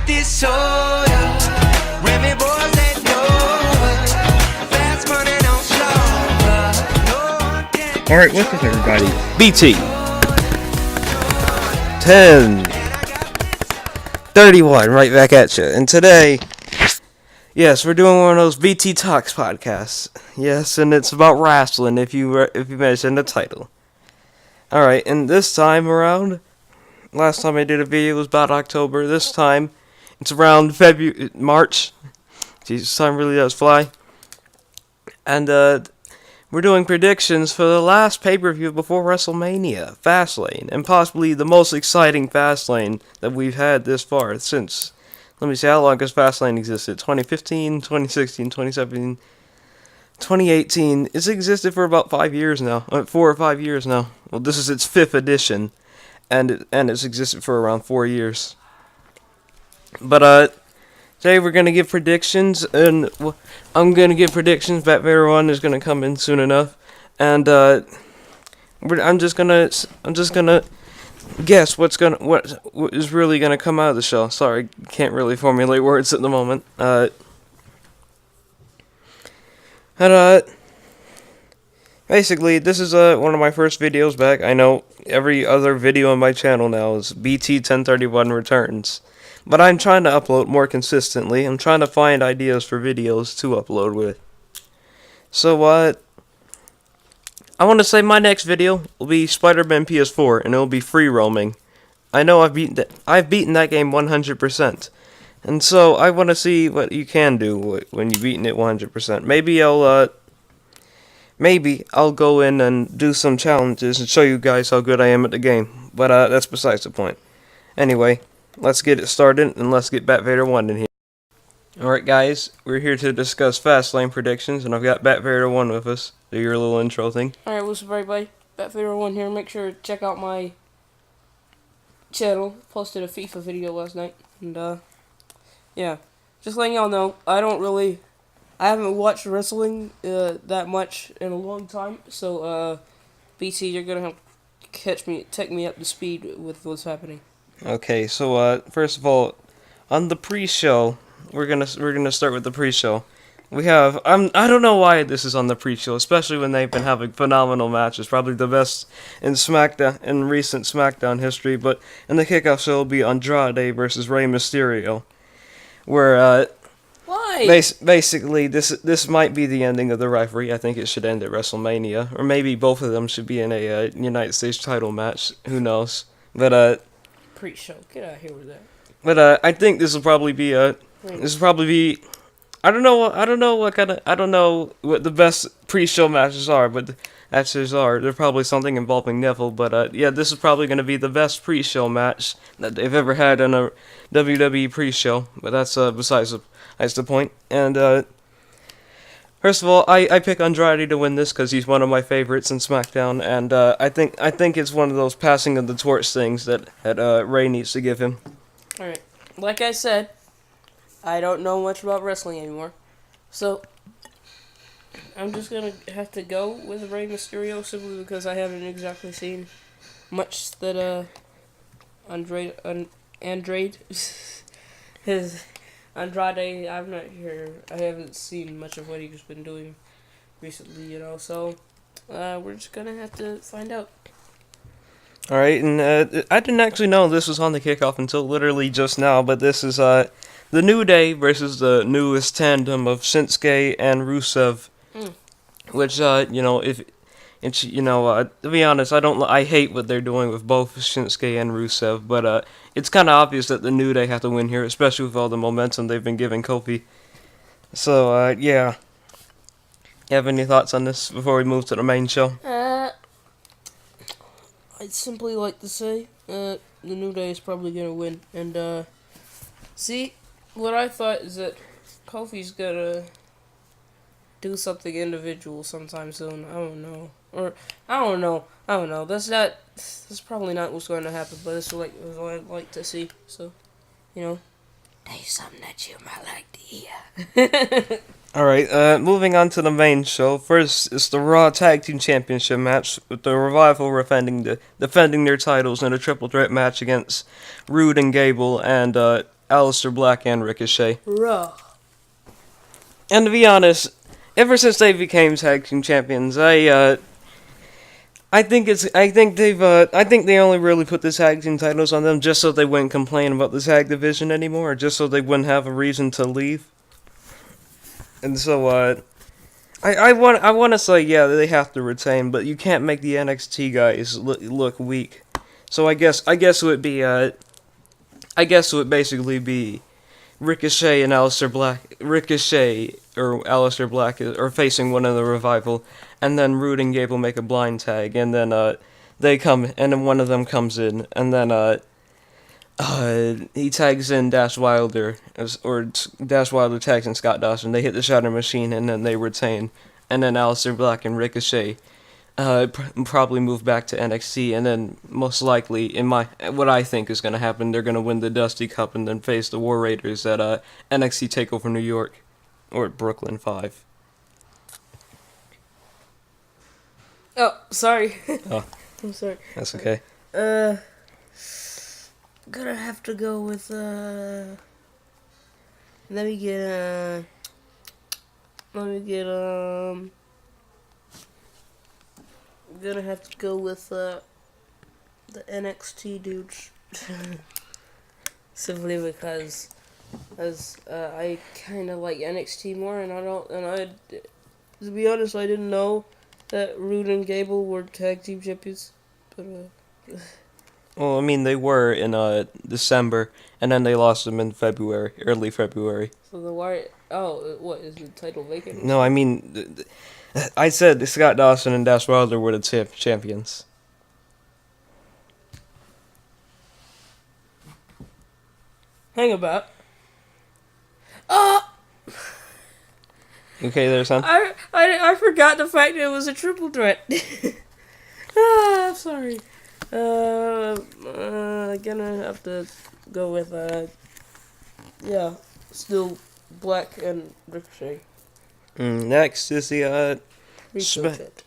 this soda. Remy boys that know fast money don't slow. Alright, what's up everybody? BT 1031 right back at you. And today, yes, we're doing one of those BT Talks podcasts. Yes, and it's about wrestling if you mention the title. Alright, and this time around, last time I did a video was about October. This time, it's around March. Jesus, time really does fly. And, we're doing predictions for the last pay-per-view before WrestleMania, Fastlane, and possibly the most exciting Fastlane that we've had this far since, let me see, how long has Fastlane existed? 2015, 2016, 2017, 2018. It's existed for about 5 years now, 4 or 5 years now. Well, this is its 5th edition, and it's existed for around 4 years. But, today we're going to give predictions, and I'm going to give predictions. Bat Vader 1 is going to come in soon enough, and I'm just gonna guess what is really going to come out of the show. Sorry, can't really formulate words at the moment. Basically, this is one of my first videos back. I know every other video on my channel now is BT 1031 returns. But I'm trying to upload more consistently. I'm trying to find ideas for videos to upload with. So, I want to say my next video will be Spider-Man PS4, and it will be free roaming. I know I've beaten that game 100%. And so, I want to see what you can do when you've beaten it 100%. Maybe I'll go in and do some challenges and show you guys how good I am at the game. But, that's besides the point. Anyway, let's get it started, and let's get Bat Vader 1 in here. Alright guys, we're here to discuss Fastlane predictions, and I've got Bat Vader 1 with us. Do your little intro thing. Alright, what's up everybody? Bat Vader 1 here. Make sure to check out my channel. Posted a FIFA video last night. And, yeah. Just letting y'all know, I haven't watched wrestling that much in a long time. So, BT, you're gonna have to take me up to speed with what's happening. Okay, so first of all, on the pre-show, we're gonna start with the pre-show. We have I don't know why this is on the pre-show, especially when they've been having phenomenal matches, probably the best in recent SmackDown history. But in the kickoff show will be Andrade versus Rey Mysterio, where why? Basically this might be the ending of the rivalry. I think it should end at WrestleMania, or maybe both of them should be in a United States title match. Who knows? But Pre-show, get out of here with that. But I think this will probably be I don't know what the best pre-show matches are, but they're probably something involving Neville. But yeah, this is probably going to be the best pre-show match that they've ever had in a WWE pre-show. But that's besides the point. And first of all, I pick Andrade to win this because he's one of my favorites in SmackDown, and I think it's one of those passing of the torch things that Rey needs to give him. Alright, like I said, I don't know much about wrestling anymore, so I'm just gonna have to go with Rey Mysterio simply because I haven't exactly seen much that Andrade Andrade, I'm not here. I haven't seen much of what he's been doing recently, so we're just gonna have to find out. Alright, and I didn't actually know this was on the kickoff until literally just now, but this is the New Day versus the newest tandem of Shinsuke and Rusev, which, to be honest, I hate what they're doing with both Shinsuke and Rusev, but it's kind of obvious that the New Day have to win here, especially with all the momentum they've been giving Kofi. So, yeah. You have any thoughts on this before we move to the main show? I'd simply like to say, the New Day is probably gonna win, and, see, what I thought is that Kofi's gonna do something individual sometime soon. I don't know. That's probably not what's going to happen, but it's what I'd like to see. So, there's something that you might like to hear. Alright, moving on to the main show. First is the Raw Tag Team Championship match, with the Revival defending their titles in a triple threat match against Rude and Gable and Aleister Black and Ricochet. Raw. And to be honest, ever since they became tag team champions, I think they only really put the tag team titles on them just so they wouldn't complain about the tag division anymore, or just so they wouldn't have a reason to leave. And so, I want to say, yeah, they have to retain, but you can't make the NXT guys look weak. So I guess it would be, I guess it would basically be Ricochet and Aleister Black. Ricochet or Aleister Black are facing one of the Revival, and then Rude and Gable make a blind tag, and then they come, and then one of them comes in, and then he tags in Dash Wilder, or Dash Wilder tags in Scott Dawson. They hit the Shatter Machine, and then they retain. And then Aleister Black and Ricochet probably move back to NXT, and then most likely, what I think is going to happen, they're going to win the Dusty Cup and then face the War Raiders at NXT TakeOver New York, or Brooklyn 5. Oh, sorry. Oh, I'm sorry. that's okay. Gonna have to go with, let me get, gonna have to go with, the NXT dudes. Simply because, I kind of like NXT more, to be honest, I didn't know that Rude and Gable were tag team champions, but, Well, I mean, they were in December, and then they lost them in February, early February. so the why? Oh, what is the title vacant? No, I mean, I said Scott Dawson and Dash Wilder were the champions. Hang about. Okay, there, son. I forgot the fact that it was a triple threat. I'm sorry. Gonna have to go with still Black and Ricochet. Next is the Research it.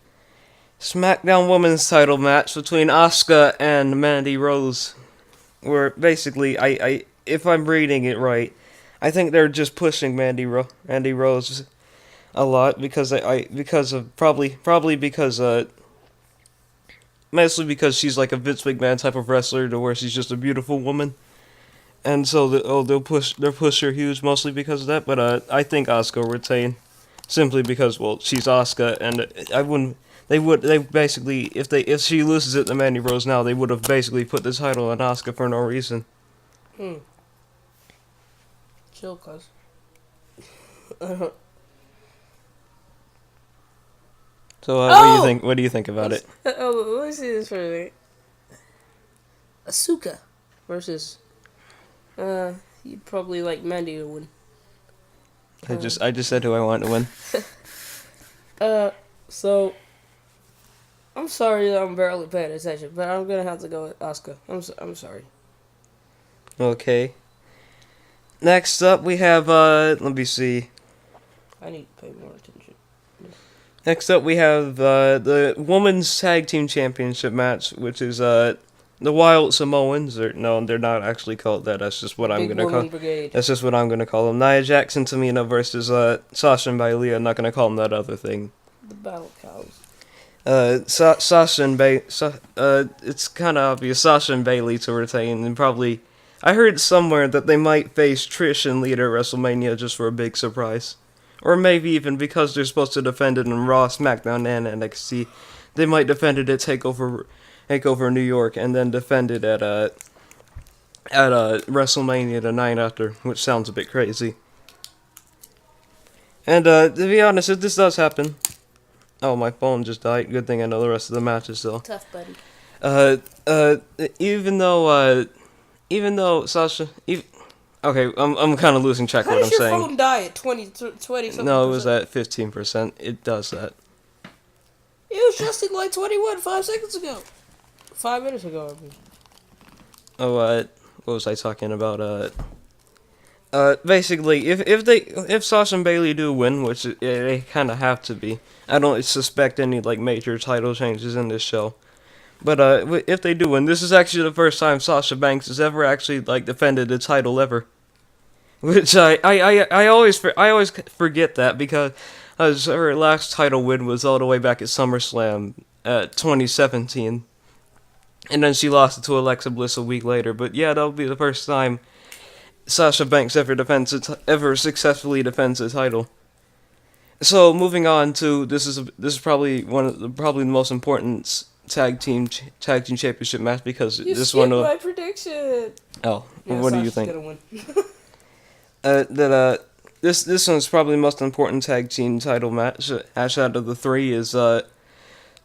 SmackDown Women's title match between Asuka and Mandy Rose. Where basically, if I'm reading it right, I think they're just pushing Mandy Rose a lot because mostly because she's like a Vince McMahon type of wrestler, to where she's just a beautiful woman, and so they'll push her huge mostly because of that. But I think Asuka will retain, simply because, well, she's Asuka, and they basically, if she loses it to Mandy Rose now, they would have basically put the title on Asuka for no reason. Chill, cuz. So what do you think? What do you think about it? Let me see this for a minute. Asuka versus. You'd probably like Mandy to win. I just said who I want to win. So. I'm sorry that I'm barely paying attention, but I'm gonna have to go with Asuka. I'm sorry. Okay. Next up, we have let me see. I need to pay more attention. Next up, we have the Women's Tag Team Championship match, which is the Wild Samoans. No, they're not actually called that. That's just what I'm gonna call. Brigade. That's just what I'm gonna call them. Nia Jax and Tamina versus Sasha and Bayley. I'm not gonna call them that other thing. The Battle Cows. Sasha and it's kind of obvious Sasha and Bayley to retain, and probably I heard somewhere that they might face Trish and Lita at WrestleMania just for a big surprise. Or maybe even because they're supposed to defend it in Raw, SmackDown, and NXT, they might defend it at TakeOver New York, and then defend it at WrestleMania the night after, which sounds a bit crazy. And to be honest, if this does happen, oh, my phone just died. Good thing I know the rest of the matches though. Tough, buddy. Even though Sasha, okay, I'm kind of losing track of what I'm saying. How does your phone die at 20 something? No, it was at 15%. It does that. It was just at like 21 5 seconds ago. 5 minutes ago, I mean. Oh, what was I talking about? Basically, if Sasha and Bayley do win, which they kind of have to be, I don't suspect any like major title changes in this show. But if they do win, this is actually the first time Sasha Banks has ever actually like defended the title ever. which I always forget that because her last title win was all the way back at SummerSlam 2017, and then she lost it to Alexa Bliss a week later. But yeah, that'll be the first time Sasha Banks ever successfully defends a title. So moving on to this is probably the most important tag team championship match because You this skipped one. my prediction. Oh, Yeah, what do you Sasha's think? gonna win. This one's probably the most important tag team title match. Out of the three is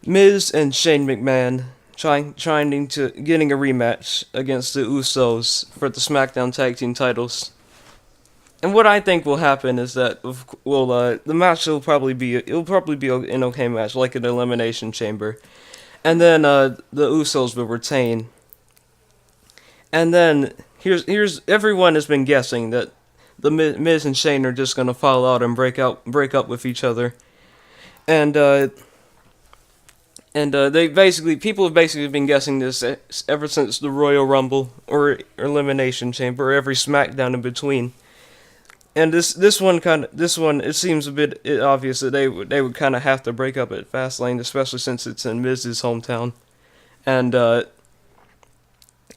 Miz and Shane McMahon getting a rematch against the Usos for the SmackDown tag team titles. And what I think will happen is that the match will probably be an okay match, like an elimination chamber, and then the Usos will retain. And then here's everyone has been guessing that the Miz and Shane are just gonna fall out and break up with each other, and people have basically been guessing this ever since the Royal Rumble or Elimination Chamber or every SmackDown in between. And this one it seems a bit obvious that they would kind of have to break up at Fastlane, especially since it's in Miz's hometown, and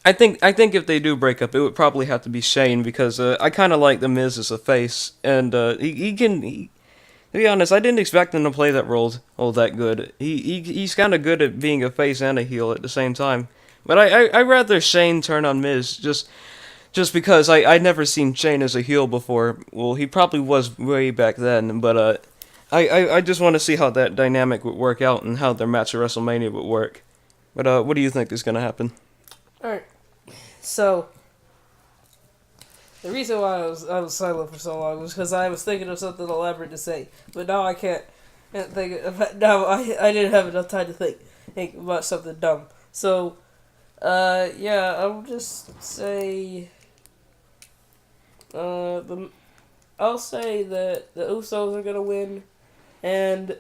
I think if they do break up, it would probably have to be Shane because I kind of like the Miz as a face, and he can. To be honest, I didn't expect him to play that role all that good. He's kind of good at being a face and a heel at the same time. But I rather Shane turn on Miz just because I'd never seen Shane as a heel before. Well, he probably was way back then, but I just want to see how that dynamic would work out and how their match at WrestleMania would work. But what do you think is gonna happen? Alright, so the reason why I was silent for so long was because I was thinking of something elaborate to say, but now I can't think of it. Now I didn't have enough time to think about something dumb. So, yeah, I'll just say, I'll say that the Usos are gonna win, and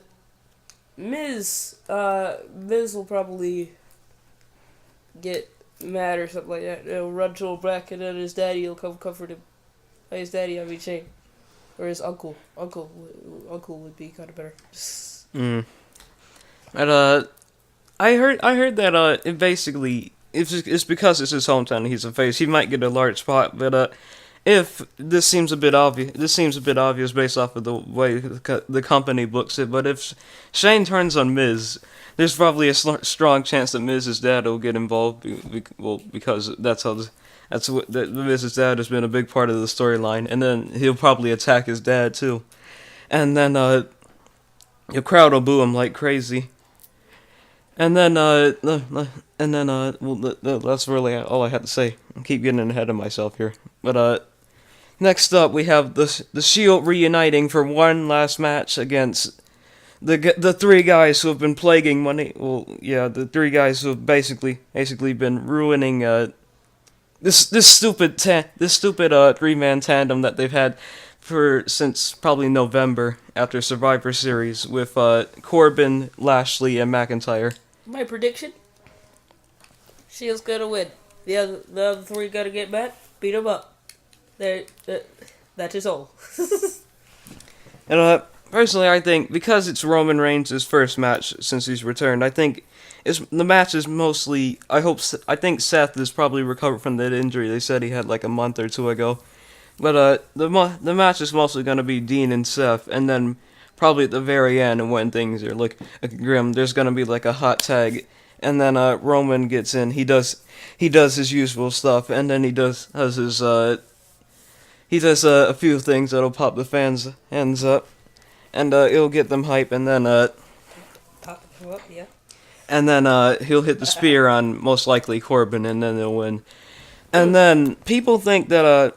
Miz will probably get mad or something like that. He'll run to a bracket and his daddy will come comfort him. His daddy, I mean Shane. Or his uncle. Uncle would be kind of better. And I heard that it basically it's because it's his hometown and he's a face. He might get a large spot, but if this seems a bit obvious based off of the way the company books it. But if Shane turns on Miz, there's probably a strong chance that Miz's dad will get involved. Because Miz's dad has been a big part of the storyline, and then he'll probably attack his dad too, and then the crowd will boo him like crazy. And then that's really all I had to say. I keep getting ahead of myself here, but next up we have the Shield reuniting for one last match against the three guys who have been plaguing money. Well, yeah, the three guys who have basically been ruining this stupid 3-man tandem that they've had since probably November after Survivor Series with Corbin, Lashley, and McIntyre. My prediction: Shield's gonna win. The other three gotta get mad, beat them up. That is all. And personally, I think because it's Roman Reigns' first match since he's returned, I think the match is mostly. I think Seth has probably recovered from that injury they said he had like a month or two ago. But the match is mostly gonna be Dean and Seth, and then probably at the very end, and when things are like grim, there's gonna be like a hot tag, and then Roman gets in. He does his usual stuff, and then he does a few things that'll pop the fans' hands up, and it'll get them hype, and then Pop them up, yeah. and then he'll hit the spear on most likely Corbin, and then they'll win. And then people think that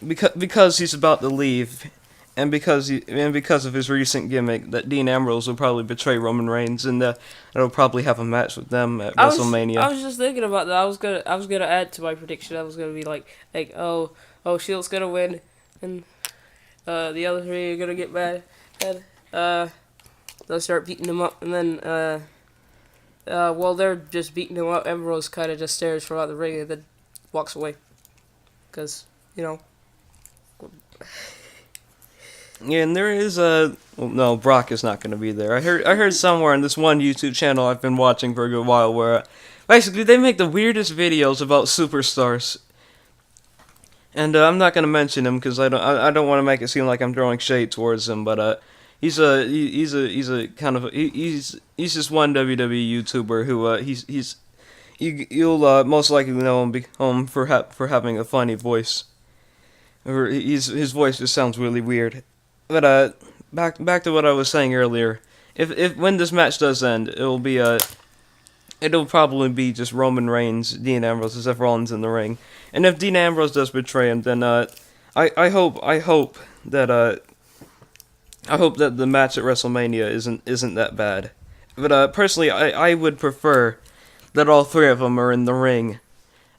because he's about to leave, and because of his recent gimmick, that Dean Ambrose will probably betray Roman Reigns, and it'll probably have a match with them at WrestleMania. I was just thinking about that. I was gonna add to my prediction. I was gonna be like oh Shield's gonna win, and the other three are gonna get mad, and they'll start beating him up, and then while they're just beating him up, Ambrose kind of just stares from out the ring and then walks away, because Yeah, and there is a well, no, Brock is not going to be there. I heard somewhere on this one YouTube channel I've been watching for a good while where basically they make the weirdest videos about superstars. And I'm not going to mention him because I don't want to make it seem like I'm throwing shade towards him, but he's a kind of he's just one WWE YouTuber who you'll most likely know him for having a funny voice. Or his voice just sounds really weird. But back to what I was saying earlier. If when this match does end, it'll probably be just Roman Reigns, Dean Ambrose, and Seth Rollins in the ring. And if Dean Ambrose does betray him, then I hope that the match at WrestleMania isn't that bad. But personally, I would prefer that all three of them are in the ring,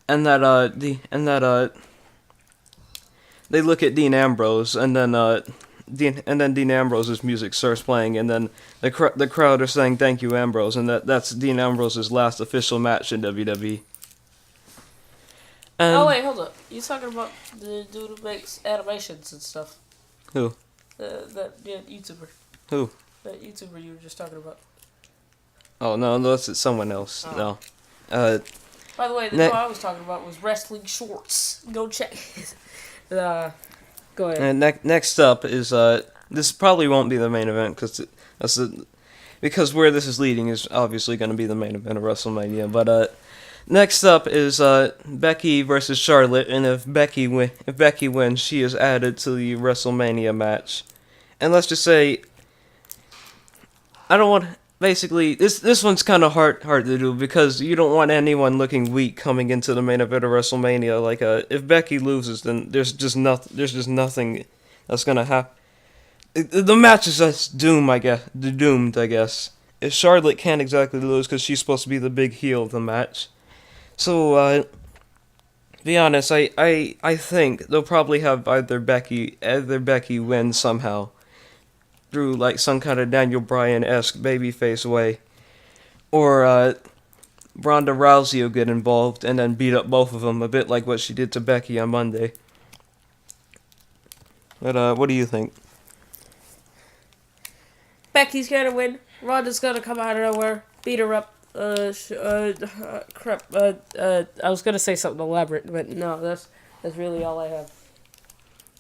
and that they look at Dean Ambrose, and then Dean Ambrose's music starts playing, and then the crowd are saying "Thank you, Ambrose," and that's Dean Ambrose's last official match in WWE. Oh wait, hold up. You talking about the dude who makes animations and stuff? Who? That YouTuber. Who? That YouTuber you were just talking about. Oh no, that's someone else. Oh. No. By the way, the one I was talking about was Wrestling Shorts. Go check it. Go ahead. And next up is this probably won't be the main event because where this is leading is obviously going to be the main event of WrestleMania. But next up is Becky versus Charlotte, and if Becky wins, she is added to the WrestleMania match. And let's just say, I don't want. Basically, this one's kind of hard to do because you don't want anyone looking weak coming into the main event of WrestleMania. Like, if Becky loses, then there's just nothing that's gonna happen. The match is just doomed, I guess. If Charlotte can't exactly lose because she's supposed to be the big heel of the match. So, to be honest, I think they'll probably have either Becky win somehow, through like some kind of Daniel Bryan-esque babyface way, or Ronda Rousey will get involved and then beat up both of them, a bit like what she did to Becky on Monday. But what do you think? Becky's gonna win. Ronda's gonna come out of nowhere, beat her up. Crap. I was gonna say something elaborate, but no, that's really all I have.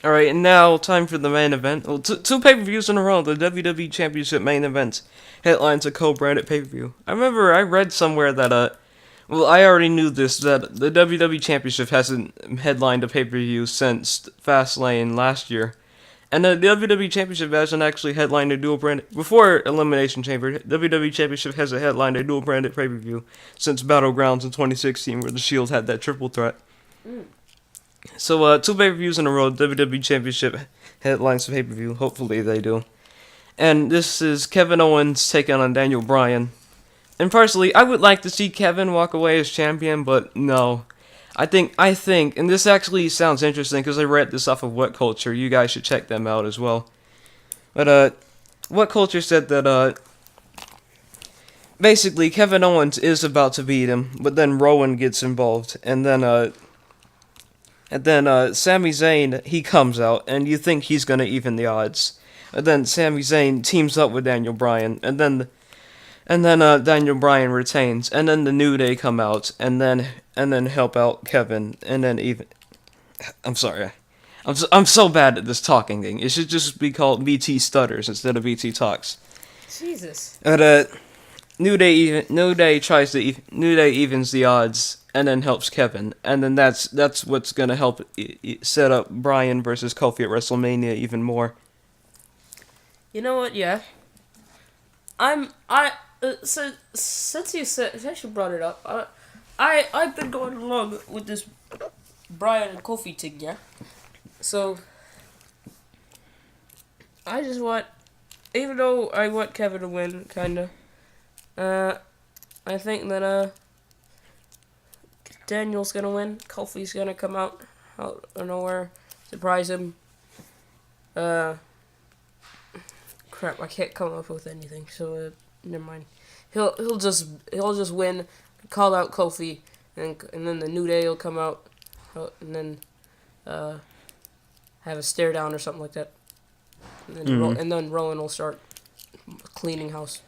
Alright, and now time for the main event. Well, two pay-per-views in a row. The WWE Championship main event headlines a co-branded pay-per-view. I remember I read somewhere that, well, I already knew this, that the WWE Championship hasn't headlined a pay-per-view since Fastlane last year. And the WWE Championship hasn't actually headlined a dual-branded... Before Elimination Chamber, WWE Championship hasn't headlined a dual-branded pay-per-view since Battlegrounds in 2016, where the Shield had that triple threat. So, two pay-per-views in a row, WWE Championship headlines the pay-per-view. Hopefully they do. And this is Kevin Owens taking on Daniel Bryan. And personally, I would like to see Kevin walk away as champion, but no. I think, and this actually sounds interesting because I read this off of What Culture. You guys should check them out as well. But, What Culture said that, basically Kevin Owens is about to beat him, but then Rowan gets involved, and then Sami Zayn, he comes out, and you think he's gonna even the odds. And then Sami Zayn teams up with Daniel Bryan, and then Daniel Bryan retains, and then the New Day come out, and then help out Kevin, and then even... I'm sorry. I'm so bad at this talking thing. It should just be called BT Stutters instead of BT Talks. Jesus. But, New Day evens the odds, and then helps Kevin, and then that's what's gonna help set up Bryan versus Kofi at WrestleMania even more. You know what? Yeah. So since you brought it up, I've been going along with this Bryan and Kofi thing, yeah. So I just want, even though I want Kevin to win, kinda, I think that Daniel's gonna win. Kofi's gonna come out of nowhere, surprise him. Crap, I can't come up with anything. So never mind. He'll just win, call out Kofi, and then the New Day will come out, and then have a stare down or something like that. And then, and then Rowan will start cleaning house.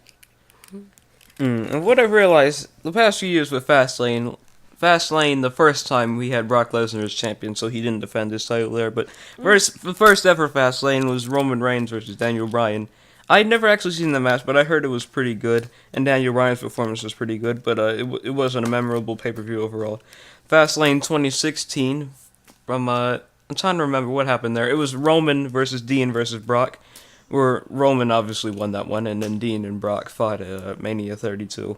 And what I've realized the past few years with Fastlane, the first time we had Brock Lesnar as champion, so he didn't defend his title there. But the first ever Fastlane was Roman Reigns versus Daniel Bryan. I'd never actually seen the match, but I heard it was pretty good, and Daniel Bryan's performance was pretty good. But it wasn't a memorable pay-per-view overall. Fastlane 2016, I'm trying to remember what happened there. It was Roman versus Dean versus Brock, where Roman obviously won that one, and then Dean and Brock fought at Mania 32.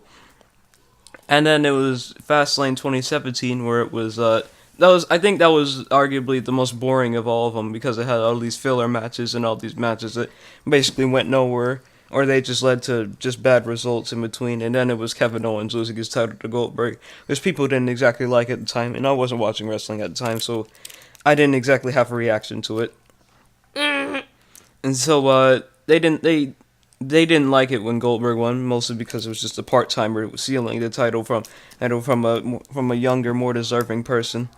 And then it was Fastlane 2017, where it was I think that was arguably the most boring of all of them, because it had all these filler matches and all these matches that basically went nowhere, or they just led to just bad results in between. And then it was Kevin Owens losing his title to Goldberg, which people didn't exactly like at the time, and I wasn't watching wrestling at the time, so I didn't exactly have a reaction to it. And so they didn't like it when Goldberg won, mostly because it was just a part-timer stealing the title from a younger, more deserving person.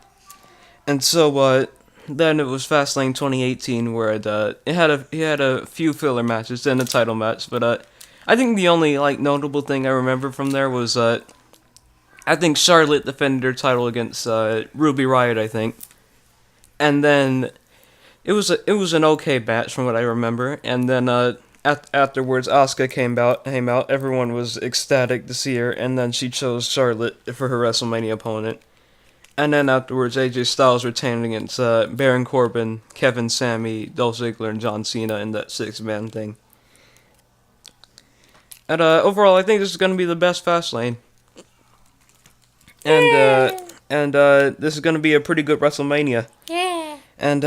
And so then it was Fastlane 2018, where it had a few filler matches, then a title match. But I think the only notable thing I remember from there was I think Charlotte defended her title against Ruby Riott, I think, and then it was an okay match from what I remember. And then afterwards, Asuka came out. Everyone was ecstatic to see her, and then she chose Charlotte for her WrestleMania opponent. And then afterwards, AJ Styles retained against Baron Corbin, Kevin, Sami, Dolph Ziggler, and John Cena in that 6-man thing. And overall, I think this is going to be the best Fastlane. And this is going to be a pretty good WrestleMania. And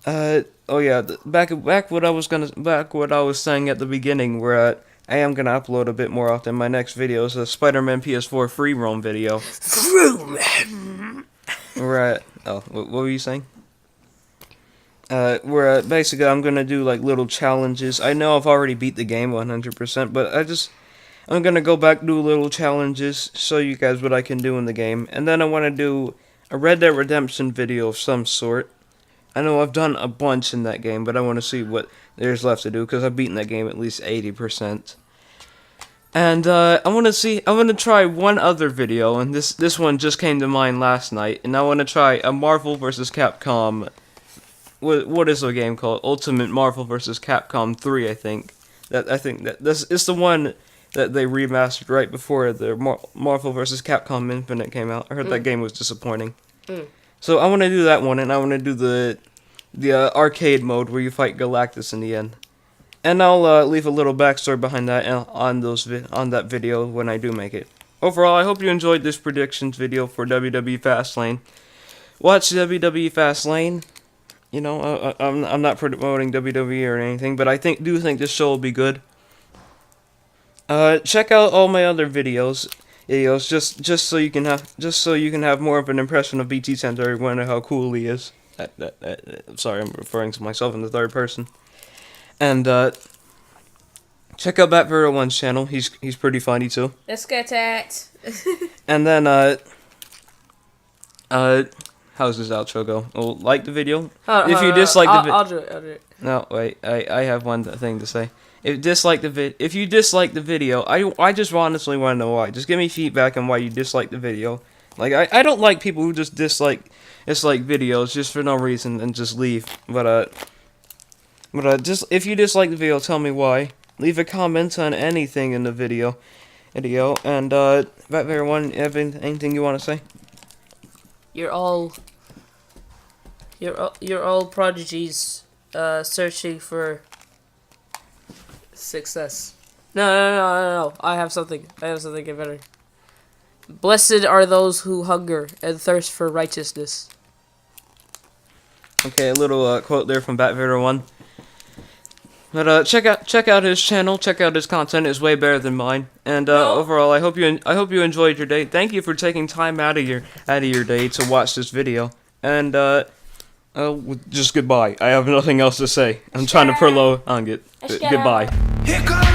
oh yeah, back what I was saying at the beginning, where I am gonna upload a bit more often. My next video is a Spider-Man PS4 free roam video. Right. Oh, what were you saying? Where basically I'm gonna do little challenges. I know I've already beat the game 100%, but I'm gonna go back do little challenges, show you guys what I can do in the game, and then I want to do a Red Dead Redemption video of some sort. I know I've done a bunch in that game, but I want to see what there's left to do, because I've beaten that game at least 80%. And I want to try one other video, and this one just came to mind last night, and I want to try a Marvel vs. Capcom. What is the game called? Ultimate Marvel vs. Capcom 3, I think. This is the one that they remastered right before the Marvel vs. Capcom Infinite came out. I heard that game was disappointing. So I want to do that one, and I want to do the arcade mode where you fight Galactus in the end. And I'll leave a little backstory behind that on that video when I do make it. Overall, I hope you enjoyed this predictions video for WWE FASTLANE. Watch WWE FASTLANE. You know, I'm not promoting WWE or anything, but I do think this show will be good. Check out all my other videos just so you can have more of an impression of BT Center and how cool he is. Sorry, I'm referring to myself in the third person. And check out Bat01's channel. He's pretty funny too. Let's get it. And then how's this outro go? Well, like the video. If you dislike the video, I'll do it. No, wait. I have one thing to say. If you dislike the video, I just honestly want to know why. Just give me feedback on why you dislike the video. I don't like people who just dislike videos just for no reason and just leave. But just if you dislike the video, tell me why. Leave a comment on anything in the video. And Bat01, you have anything you want to say? You're all prodigies searching for success. No. I have something better. Blessed are those who hunger and thirst for righteousness. Okay, a little quote there from Bat01. But check out his channel. Check out his content. It's way better than mine. And overall, I hope you enjoyed your day. Thank you for taking time out of your day to watch this video. And just goodbye. I have nothing else to say. I'm trying to prolong it. Goodbye. Here comes